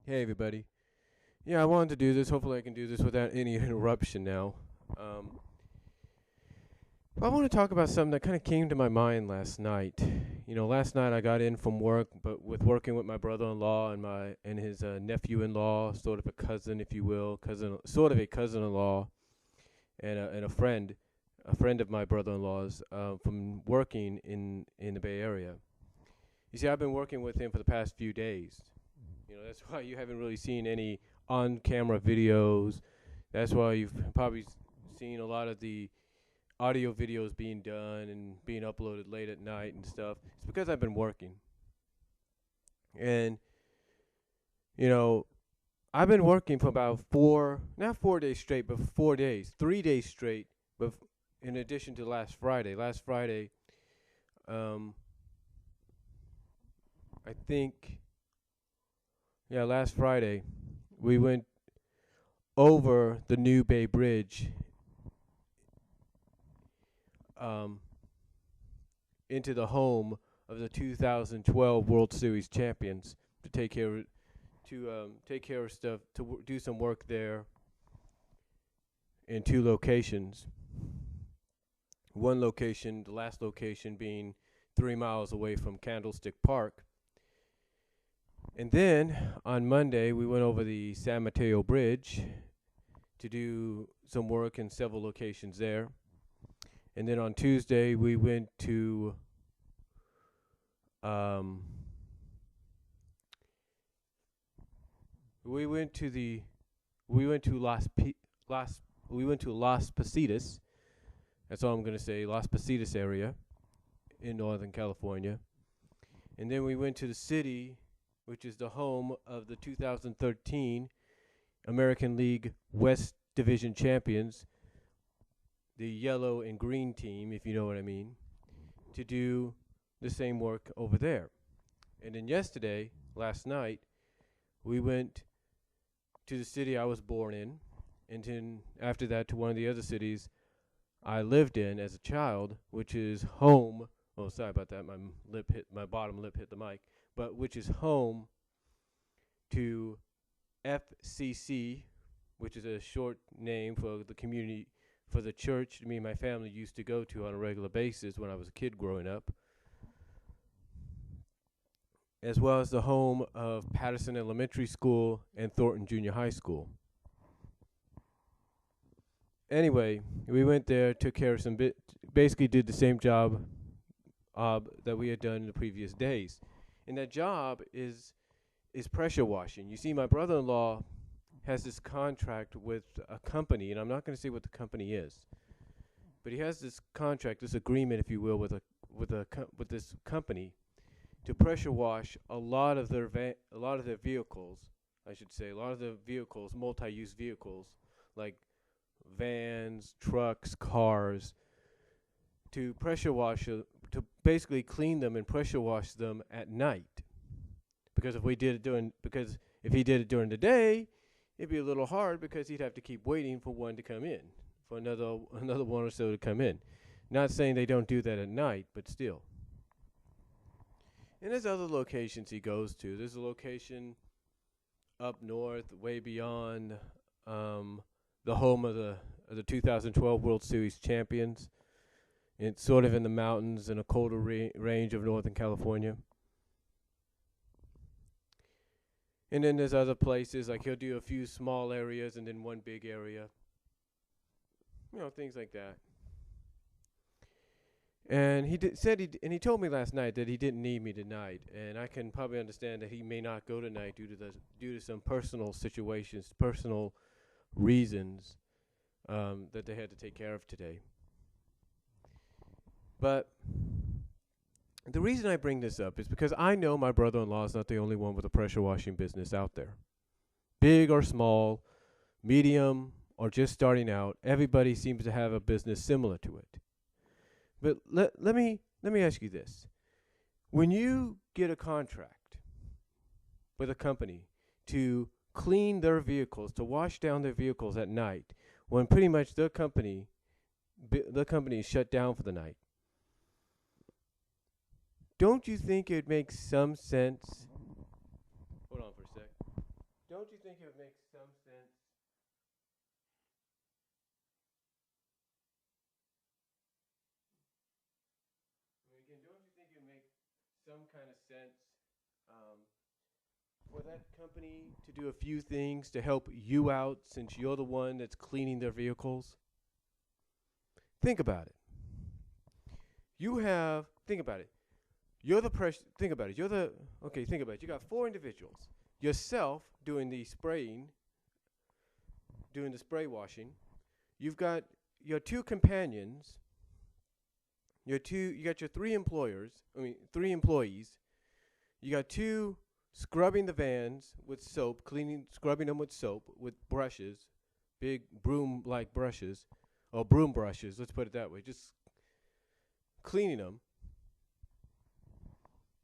Hey everybody. Yeah, I wanted to do this. Hopefully I can do this without any interruption now. Um, I want to talk about something that kind of came to my mind last night. Last night I got in from work, but with working with my brother-in-law and his nephew-in-law, sort of a cousin, if you will, sort of a cousin-in-law, and a friend of my brother-in-law's, from working in the Bay Area. You see, I've been working with him for the past few days. That's why you haven't really seen any on-camera videos. That's why you've probably seen a lot of the audio videos being done and being uploaded late at night and stuff. It's because I've been working. And, I've been working for about not 4 days straight, but 4 days, 3 days straight, but in addition to last Friday. Last Friday, I think, last Friday, we went over the New Bay Bridge into the home of the 2012 World Series champions to take care of stuff, do some work there in two locations. One location, the last location, being 3 miles away from Candlestick Park. And then on Monday, we went over the San Mateo Bridge to do some work in several locations there. And then on Tuesday, we went to Las Positas. That's all I'm going to say, Las Positas area in Northern California. And then we went to the city, which is the home of the 2013 American League West Division champions, the yellow and green team, if you know what I mean, to do the same work over there. And then last night, we went to the city I was born in, and then after that to one of the other cities I lived in as a child, which is home. Oh, sorry about that. My bottom lip hit the mic. But which is home to FCC, which is a short name for the community, for the church me and my family used to go to on a regular basis when I was a kid growing up, as well as the home of Patterson Elementary School and Thornton Junior High School. Anyway, we went there, took care of basically did the same job that we had done in the previous days. And that job is pressure washing. You see, my brother-in-law has this contract with a company, and I'm not going to say what the company is, but he has this contract, this agreement, if you will, with this company to pressure wash a lot of their vehicles. I should say a lot of the vehicles, multi-use vehicles, like vans, trucks, cars, to pressure wash, to basically clean them and pressure wash them at night. Because if he did it during the day, it'd be a little hard because he'd have to keep waiting for one to come in, for another one or so to come in. Not saying they don't do that at night, but still. And there's other locations he goes to. There's a location up north, way beyond the home of the 2012 World Series champions. It's sort of in the mountains in a colder range of Northern California. And then there's other places, like he'll do a few small areas and then one big area. Things like that. And he told me last night that he didn't need me tonight, and I can probably understand that he may not go tonight due to some personal situations, personal reasons that they had to take care of today. But the reason I bring this up is because I know my brother-in-law is not the only one with a pressure washing business out there. Big or small, medium or just starting out, everybody seems to have a business similar to it. But let me ask you this. When you get a contract with a company to clean their vehicles, to wash down their vehicles at night, when pretty much the company is shut down for the night, don't you think it makes some sense? Hold on for a sec. don't you think it would make some sense? I mean, again, don't you think it would make some kind of sense um, for that company to do a few things to help you out since you're the one that's cleaning their vehicles? Think about it. Think about it. You're the think about it. Think about it. You got four individuals. Yourself doing the spraying, doing the spray washing. You've got your two companions. You got your three three employees. You got two scrubbing the vans with soap, scrubbing them with soap, with brushes, big broom-like brushes, or broom brushes, let's put it that way, just cleaning them.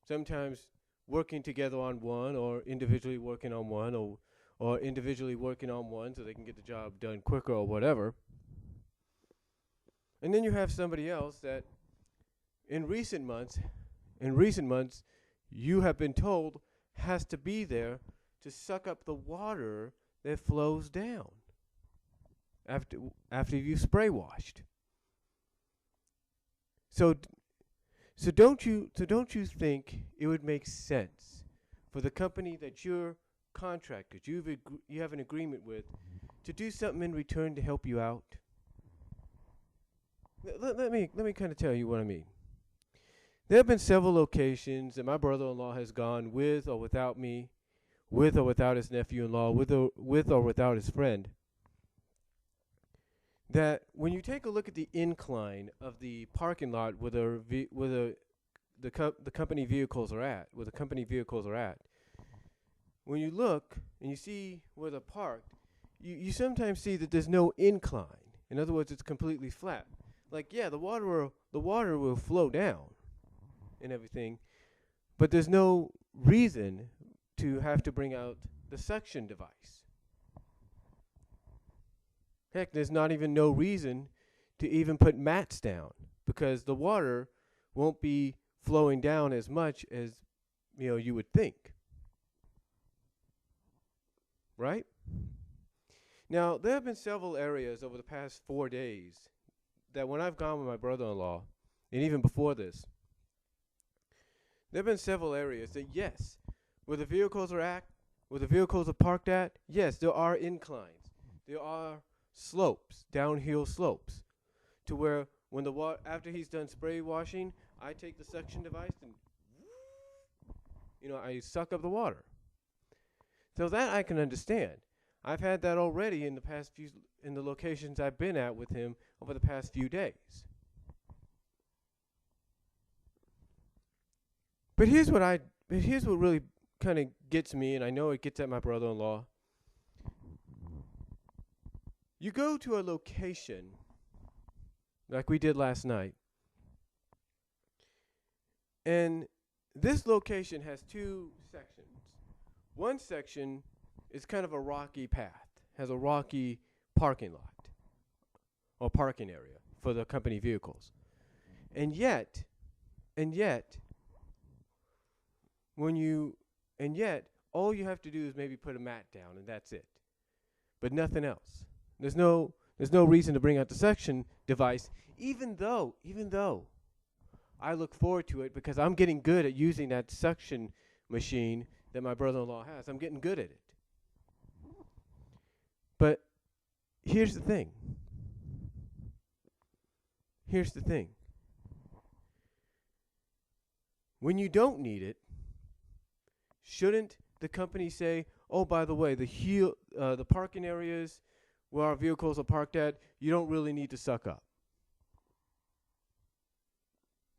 Sometimes working together on one, or individually working on one, or individually working on one so they can get the job done quicker or whatever. And then you have somebody else that in recent months, you have been told has to be there to suck up the water that flows down after you spray washed. So don't you think it would make sense for the company that you're contracted, you have an agreement with, to do something in return to help you out? Let me kind of tell you what I mean. There have been several locations that my brother-in-law has gone with or without me, with or without his nephew-in-law, with or without his friend, that when you take a look at the incline of the parking lot where the company vehicles are at, when you look and you see where they're parked, you sometimes see that there's no incline. In other words, it's completely flat. Like, yeah, the water will flow down and everything, but there's no reason to have to bring out the suction device. Heck, there's not even no reason to even put mats down, because the water won't be flowing down as much as you would think. Right? Now, there have been several areas over the past 4 days that when I've gone with my brother-in-law, and even before this, there have been several areas that, yes, where the vehicles are parked at, yes, there are inclines. There are slopes, downhill slopes, to where when after he's done spray washing, I take the suction device and I suck up the water. So that I can understand. I've had that already in the locations I've been at with him over the past few days. But here's what really kind of gets me, and I know it gets at my brother-in-law. You go to a location like we did last night, and this location has two sections. One section is kind of a rocky path, has a rocky parking lot or parking area for the company vehicles. And yet, all you have to do is maybe put a mat down, and that's it. But nothing else. There's no reason to bring out the suction device, even though I look forward to it because I'm getting good at using that suction machine that my brother-in-law has. I'm getting good at it. But here's the thing. When you don't need it, shouldn't the company say, "Oh, by the way, the parking areas where our vehicles are parked at, you don't really need to suck up.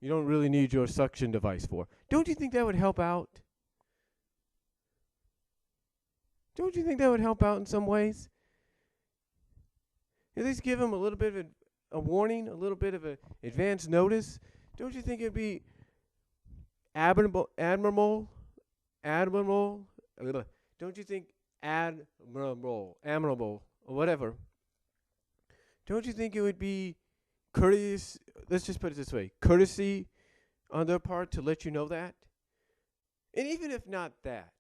You don't really need your suction device for." Don't you think that would help out? Don't you think that would help out in some ways? At least give them a little bit of a warning, a little bit of an advance notice. Don't you think it'd be admirable? Don't you think admirable, or whatever? Don't you think it would be courteous? Let's just put it this way: courtesy on their part to let you know that. And even if not that,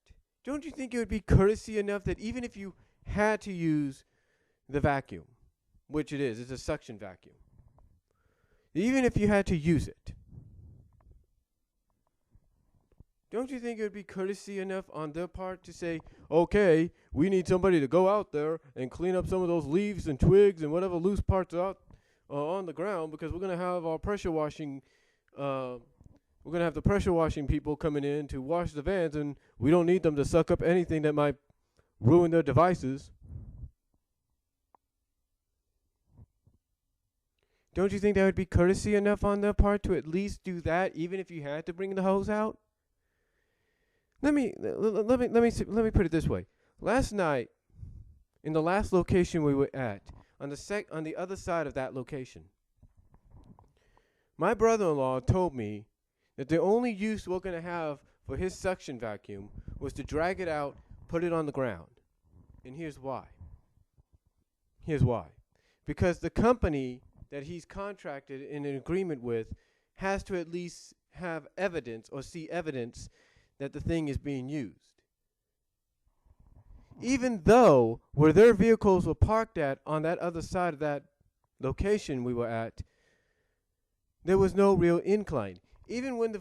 don't you think it would be courtesy enough that even if you had to use the vacuum, which it is, it's a suction vacuum, even if you had to use it, don't you think it would be courtesy enough on their part to say, okay, we need somebody to go out there and clean up some of those leaves and twigs and whatever loose parts are out on the ground, because we're going to have our pressure washing, we're going to have the pressure washing people coming in to wash the vans, and we don't need them to suck up anything that might ruin their devices. Don't you think that would be courtesy enough on their part to at least do that, even if you had to bring the hose out? Let me put it this way. Last night, in the last location we were at, on the other side of that location, my brother-in-law told me that the only use we're going to have for his suction vacuum was to drag it out, put it on the ground. And here's why. Because the company that he's contracted in an agreement with has to at least have evidence or see evidence that the thing is being used. Even though where their vehicles were parked at on that other side of that location we were at, there was no real incline. Even when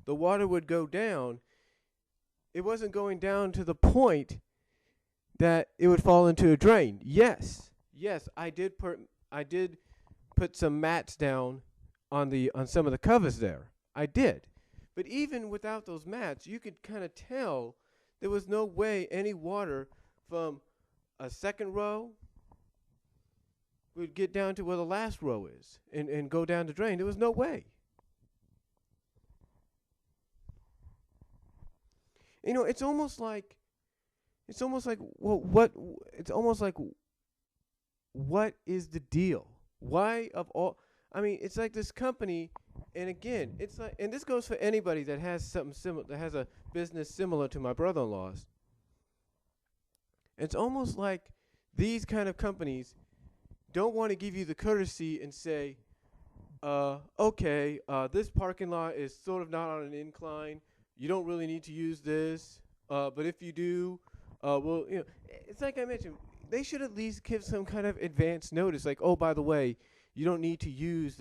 the water would go down, it wasn't going down to the point that it would fall into a drain. Yes, I did put some mats down on some of the covers there. I did. But even without those mats, you could kind of tell there was no way any water from a second row would get down to where the last row is and go down the drain. There was no way. You know, it's almost like what is the deal? Why of all, I mean, it's like this company, and again, it's like, and this goes for anybody that has something similar, that has a business similar to my brother-in-law's. It's almost like these kind of companies don't want to give you the courtesy and say, okay, this parking lot is sort of not on an incline. You don't really need to use this, but if you do, well, you know, it's like I mentioned, they should at least give some kind of advance notice, like, oh, by the way, you don't need to use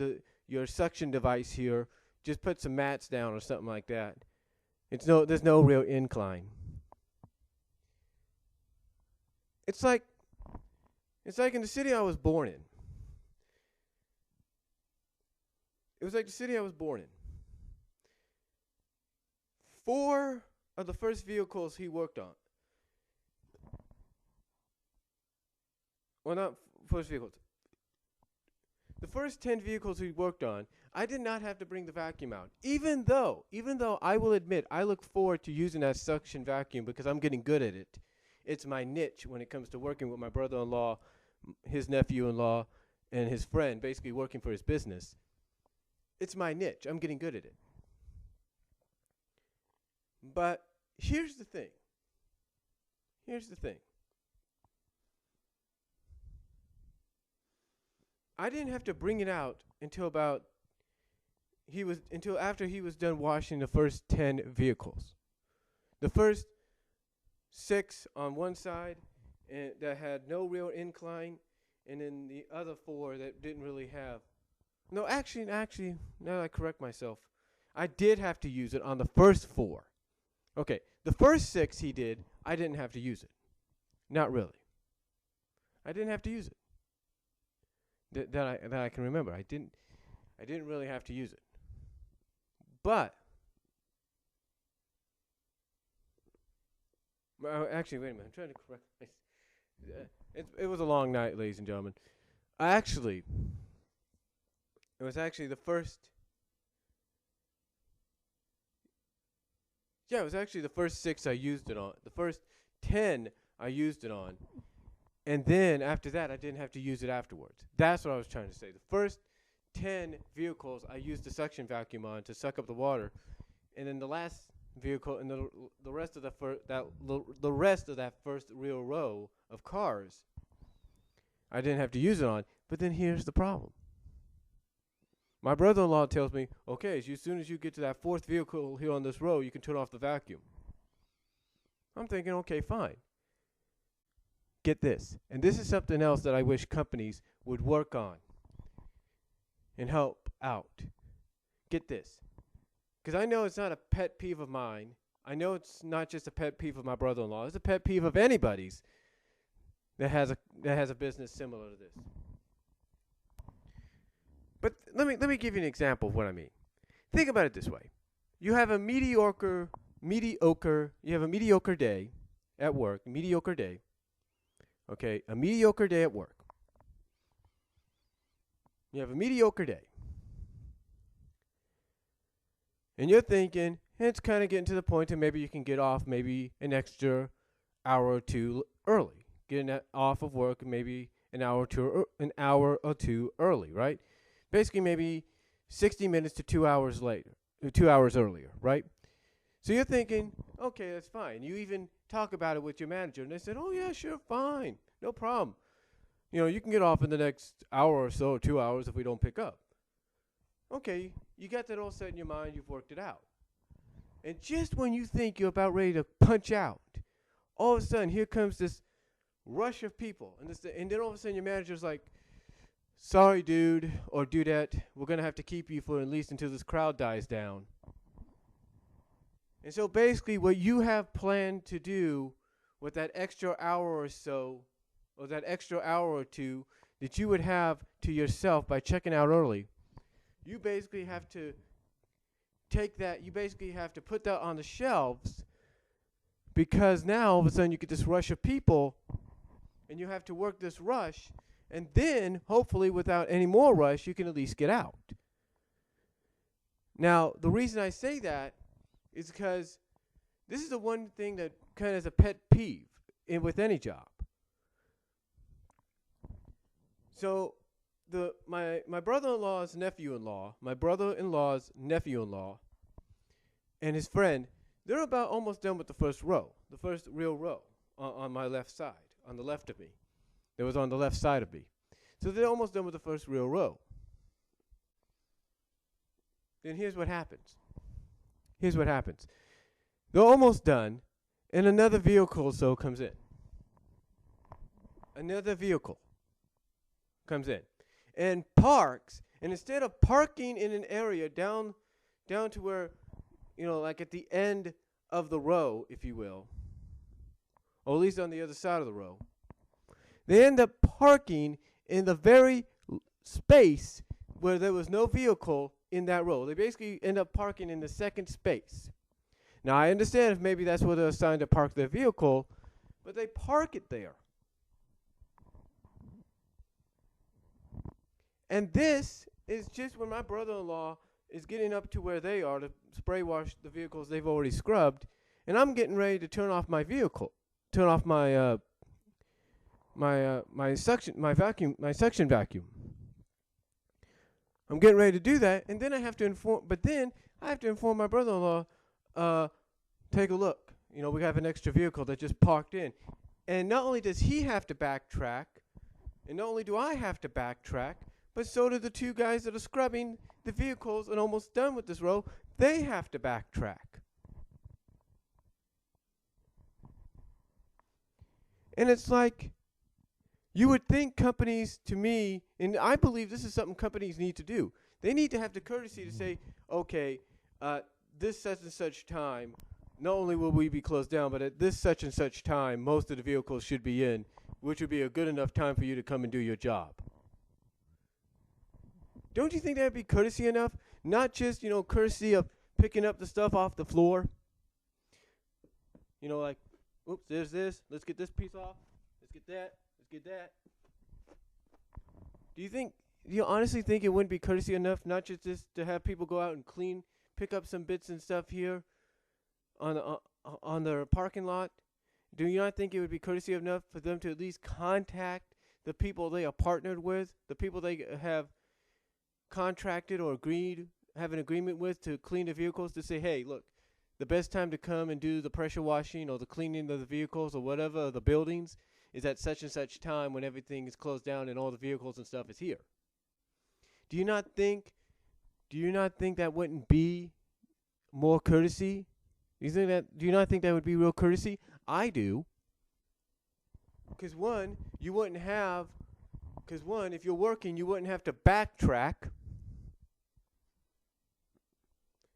your suction device here. Just put some mats down or something like that. There's no real incline. It's like in the city I was born in. It was like the city I was born in. 4 of the first vehicles he worked on. Well, not first vehicles. The first 10 vehicles he worked on, I did not have to bring the vacuum out. Even though I will admit, I look forward to using that suction vacuum because I'm getting good at it. It's my niche when it comes to working with my brother-in-law, his nephew-in-law, and his friend, basically working for his business. It's my niche. I'm getting good at it. But here's the thing. I didn't have to bring it out until after he was done washing the first 10 vehicles. The first 6 on one side that had no real incline, and then the other 4 that didn't really have. No, actually, now that I correct myself, I did have to use it on the first 4. Okay, the first 6 he did, I didn't have to use it. Not really. I didn't have to use it. That I can remember. I didn't really have to use it. But actually, wait a minute. I'm trying to correct. It was a long night, ladies and gentlemen. It was actually the first. Yeah, it was actually the first 6 I used it on. The first 10 I used it on. And then after that, I didn't have to use it afterwards. That's what I was trying to say. The first 10 vehicles I used the suction vacuum on to suck up the water, and then the last vehicle and the rest of the rest of that first real row of cars, I didn't have to use it on. But then here's the problem. My brother-in-law tells me, okay, as soon as you get to that fourth vehicle here on this road, you can turn off the vacuum. I'm thinking, okay, fine. Get this. And this is something else that I wish companies would work on and help out. Get this. Because I know it's not a pet peeve of mine. I know it's not just a pet peeve of my brother-in-law. It's a pet peeve of anybody's that has a business similar to this. But let me give you an example of what I mean. Think about it this way. You have a mediocre day at work, mediocre day. Okay, a mediocre day at work. You have a mediocre day. And you're thinking, it's kind of getting to the point that maybe you can get off maybe an extra hour or two early. Getting off of work maybe an hour or two early, right? Basically maybe 60 minutes to 2 hours later, 2 hours earlier, right? So you're thinking, okay, that's fine. You even talk about it with your manager, and they said, oh, yeah, sure, fine, no problem. You know, you can get off in the next hour or so, or 2 hours if we don't pick up. Okay, you got that all set in your mind, you've worked it out. And just when you think you're about ready to punch out, all of a sudden, here comes this rush of people. And then all of a sudden, your manager's like, sorry, dude, or dudette, we're going to have to keep you for at least until this crowd dies down. And so basically what you have planned to do with that extra hour or so, or that extra hour or two that you would have to yourself by checking out early, you basically have to take that, you basically have to put that on the shelves, because now all of a sudden you get this rush of people and you have to work this rush, and then hopefully without any more rush you can at least get out. Now the reason I say that is because this is the one thing that kind of is a pet peeve with any job. So my brother-in-law's nephew-in-law, and his friend, they're about almost done with the first real row on my left side, on the left of me. That was on the left side of me. So they're almost done with the first real row. Then here's what happens. They're almost done, and another vehicle or so comes in. And parks, and instead of parking in an area down to where, you know, like at the end of the row, if you will, or at least on the other side of the row, they end up parking in the very space where there was no vehicle in that row. They basically end up parking in the second space. Now, I understand if maybe that's where they're assigned to park their vehicle, but they park it there. And this is just when my brother-in-law is getting up to where they are to spray wash the vehicles they've already scrubbed, and I'm getting ready to turn off my vehicle, turn off my suction vacuum. I'm getting ready to do that, and then I have to inform my brother-in-law, take a look. You know, we have an extra vehicle that just parked in. And not only does he have to backtrack, and not only do I have to backtrack, but so do the two guys that are scrubbing the vehicles and almost done with this row. They have to backtrack. And it's like, you would think companies, to me, and I believe this is something companies need to do. They need to have the courtesy to say, okay, this such and such time, not only will we be closed down, but at this such and such time, most of the vehicles should be in, which would be a good enough time for you to come and do your job. Don't you think that would be courtesy enough? Not just, courtesy of picking up the stuff off the floor. Like, oops, there's this. Let's get this piece off. Let's get that. Get that. Do you honestly think it wouldn't be courtesy enough not just to have people go out and pick up some bits and stuff here on their parking lot? Do you not think it would be courtesy enough for them to at least contact the people they are partnered with, the people they have contracted or have an agreement with to clean the vehicles, to say, hey, look, the best time to come and do the pressure washing or the cleaning of the vehicles or whatever, the buildings, is at such and such time when everything is closed down and all the vehicles and stuff is here. Do you not think do you not think that wouldn't be more courtesy? Do you not think that would be real courtesy? I do. Because one, if you're working, you wouldn't have to backtrack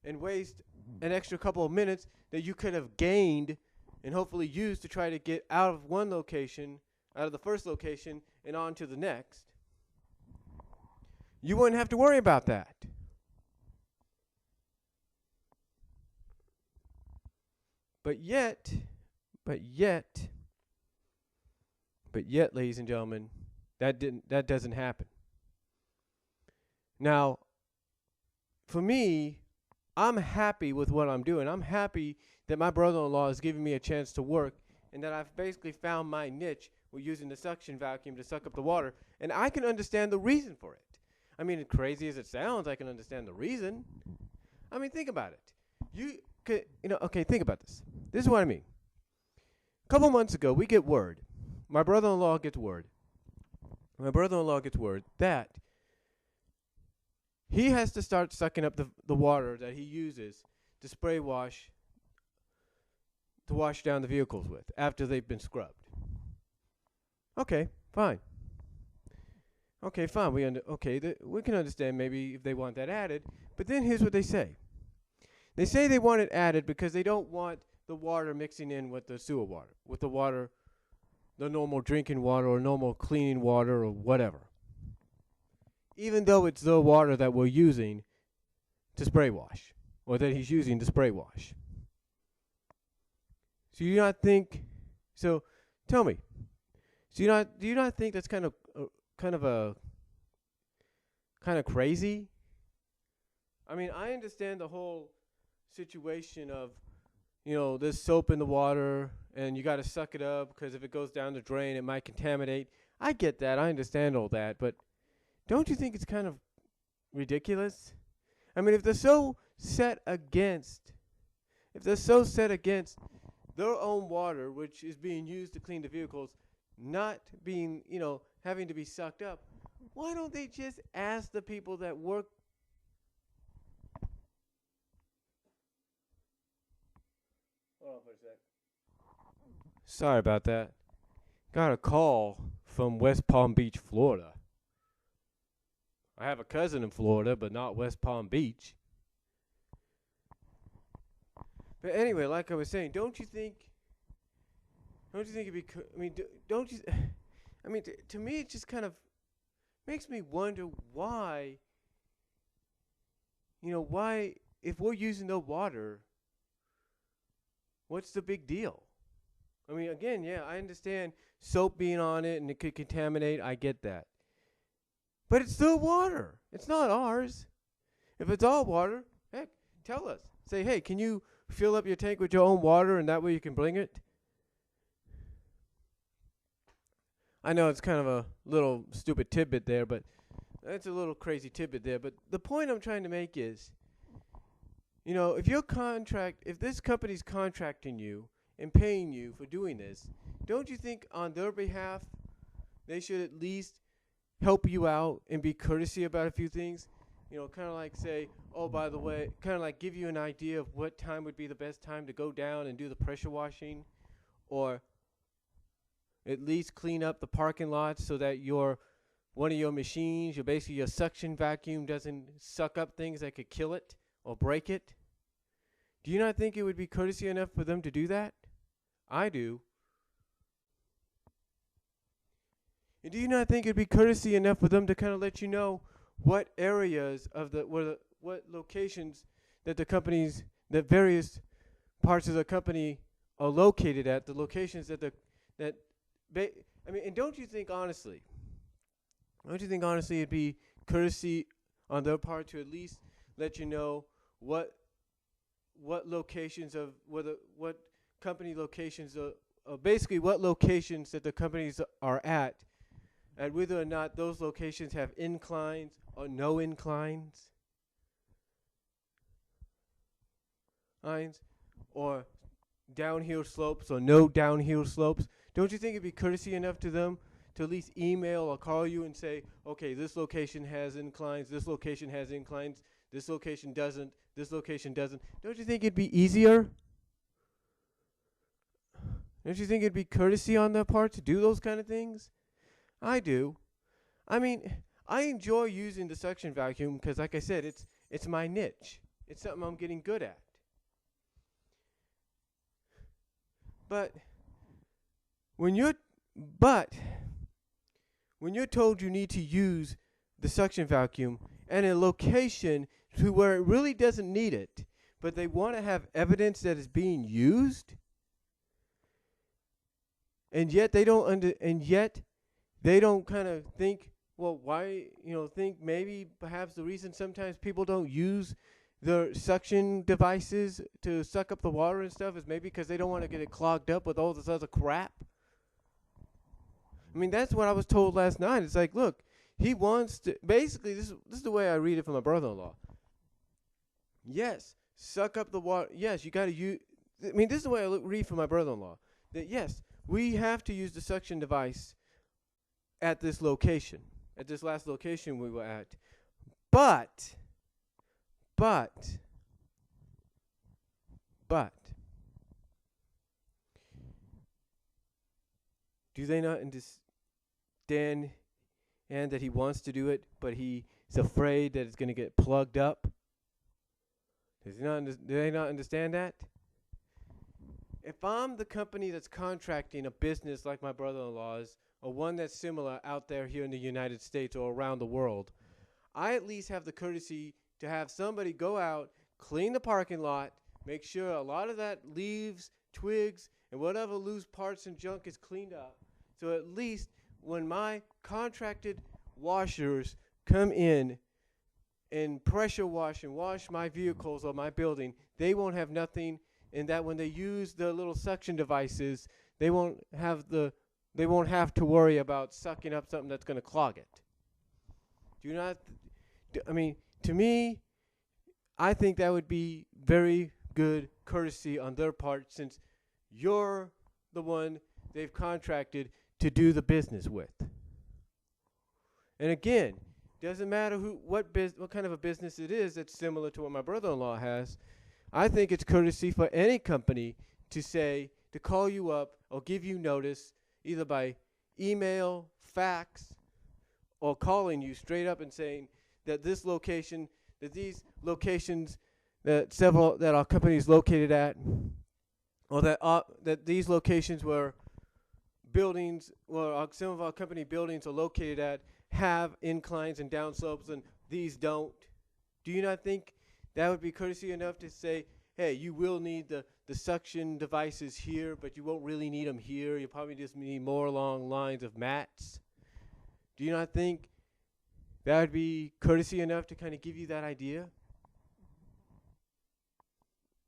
and waste an extra couple of minutes that you could have gained and hopefully used to try to get out of the first location and on to the next. You wouldn't have to worry about that. But yet, ladies and gentlemen, that doesn't happen. Now, for me, I'm happy with what I'm doing. I'm happy that my brother-in-law is giving me a chance to work and that I've basically found my niche with using the suction vacuum to suck up the water, and I can understand the reason for it. I mean, as crazy as it sounds, I can understand the reason. I mean, think about it. Think about this. This is what I mean. A couple months ago, we get word. My brother-in-law gets word that he has to start sucking up the water that he uses to spray wash, to wash down the vehicles with after they've been scrubbed. Okay, fine. We can understand maybe if they want that added. But then here's what they say. They say they want it added because they don't want the water mixing in with the sewer water, with the water, the normal drinking water or normal cleaning water or whatever. Even though it's the water that we're using to spray wash, or that he's using to spray wash. So you not think? So tell me. Do you not think that's kind of crazy? I mean, I understand the whole situation of, there's soap in the water and you got to suck it up because if it goes down the drain, it might contaminate. I get that. I understand all that. But don't you think it's kind of ridiculous? I mean, if they're so set against their own water, which is being used to clean the vehicles, not being, having to be sucked up, why don't they just ask the people that work? Hold on for a sec. Sorry about that. Got a call from West Palm Beach, Florida. I have a cousin in Florida, but not West Palm Beach. But anyway, like I was saying, don't you think it'd be? To me, it just kind of makes me wonder why. Why, if we're using the water, what's the big deal? I mean, again, yeah, I understand soap being on it and it could contaminate. I get that. But it's still water. It's not ours. If it's all water, heck, tell us. Say, hey, can you fill up your tank with your own water and that way you can bring it? I know it's kind of a little stupid tidbit there, but that's a little crazy tidbit there. But the point I'm trying to make is, if this company's contracting you and paying you for doing this, don't you think on their behalf they should at least help you out and be courtesy about a few things? Kind of like say, oh, by the way, kind of like give you an idea of what time would be the best time to go down and do the pressure washing, or at least clean up the parking lot so that one of your machines, your suction vacuum doesn't suck up things that could kill it or break it. Do you not think it would be courtesy enough for them to do that? I do. And do you not think it'd be courtesy enough for them to kind of let you know what areas of what locations that that various parts of the company are located at, the locations and don't you think honestly it'd be courtesy on their part to at least let you know what locations of what company locations basically what locations that the companies are at whether or not those locations have inclines or no inclines, or downhill slopes or no downhill slopes? Don't you think it'd be courtesy enough to them to at least email or call you and say, okay, this location has inclines, this location has inclines, this location doesn't, this location doesn't? Don't you think it'd be easier? Don't you think it'd be courtesy on their part to do those kind of things? I do. I mean, I enjoy using the suction vacuum because, like I said, it's my niche. It's something I'm getting good at. But when you're told you need to use the suction vacuum and a location to where it really doesn't need it, but they want to have evidence that it's being used, and yet they don't kind of think, well, why, think maybe perhaps the reason sometimes people don't use the suction devices to suck up the water and stuff is maybe because they don't want to get it clogged up with all this other crap. I mean, that's what I was told last night. It's like, look, he wants to, basically, this is the way I read it from my brother-in-law. Yes, suck up the water. Yes, you got to use, I mean, this is the way I read from my brother-in-law. That, yes, we have to use the suction device at this location, at this last location we were at. But, do they not understand and that he wants to do it, but he's afraid that it's going to get plugged up? Do they not understand that? If I'm the company that's contracting a business like my brother-in-law's, or one that's similar out there here in the United States or around the world, I at least have the courtesy to have somebody go out, clean the parking lot, make sure a lot of that leaves, twigs, and whatever loose parts and junk is cleaned up. So at least when my contracted washers come in and pressure wash and wash my vehicles or my building, they won't have nothing, and that when they use the little suction devices, they won't have to worry about sucking up something that's going to clog it. To me, I think that would be very good courtesy on their part, since you're the one they've contracted to do the business with. And again, doesn't matter what kind of a business it is that's similar to what my brother-in-law has. I think it's courtesy for any company to call you up or give you notice, either by email, fax, or calling you straight up and saying that these locations that our company is located at, or that these locations where some of our company buildings are located at, have inclines and downslopes and these don't. Do you not think that would be courtesy enough to say, hey, you will need the suction devices here, but you won't really need them here. You'll probably just need more along lines of mats. Do you not think that would be courtesy enough to kind of give you that idea?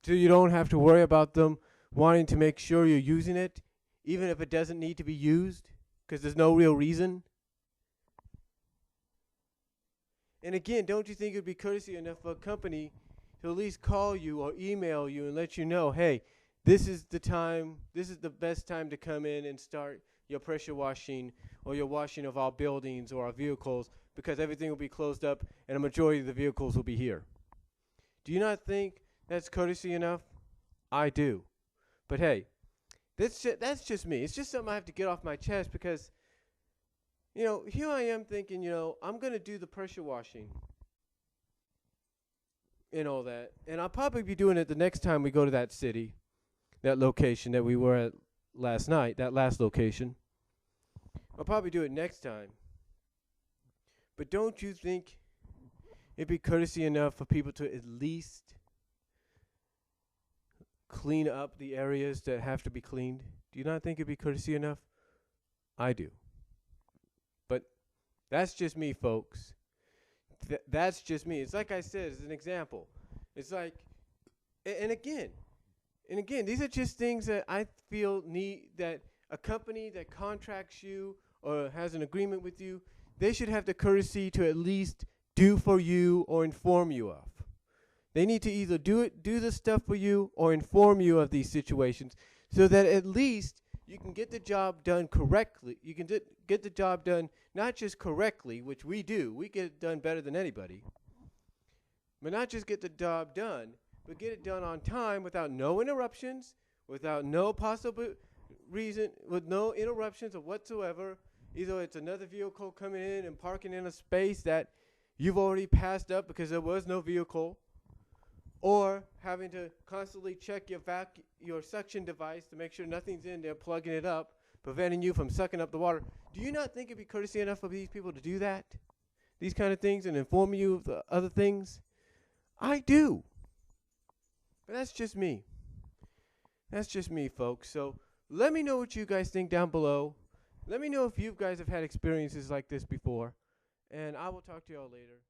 So you don't have to worry about them wanting to make sure you're using it, even if it doesn't need to be used, because there's no real reason. And again, don't you think it would be courtesy enough for a company to at least call you or email you and let you know, hey, this is the best time to come in and start your pressure washing or your washing of our buildings or our vehicles, because everything will be closed up and a majority of the vehicles will be here. Do you not think that's courtesy enough? I do. But hey, that's just me. It's just something I have to get off my chest because, here I am thinking, I'm going to do the pressure washing and all that. And I'll probably be doing it the next time we go to that city, that location that we were at last night, that last location. I'll probably do it next time. But don't you think it'd be courtesy enough for people to at least clean up the areas that have to be cleaned? Do you not think it'd be courtesy enough? I do. But that's just me, folks. That's just me. It's like I said, as an example. It's like, and again, these are just things that I feel that a company that contracts you or has an agreement with you, they should have the courtesy to at least do for you or inform you of. They need to either do the stuff for you or inform you of these situations so that at least you can get the job done correctly. You can get the job done not just correctly, which we do. We get it done better than anybody. But not just get the job done, but get it done on time without no interruptions, without no possible reason, with no interruptions of whatsoever. Either it's another vehicle coming in and parking in a space that you've already passed up because there was no vehicle, or having to constantly check your suction device to make sure nothing's in there, plugging it up, preventing you from sucking up the water. Do you not think it'd be courtesy enough for these people to do that? These kind of things, and inform you of the other things? I do. But that's just me. That's just me, folks. So let me know what you guys think down below. Let me know if you guys have had experiences like this before. And I will talk to y'all later.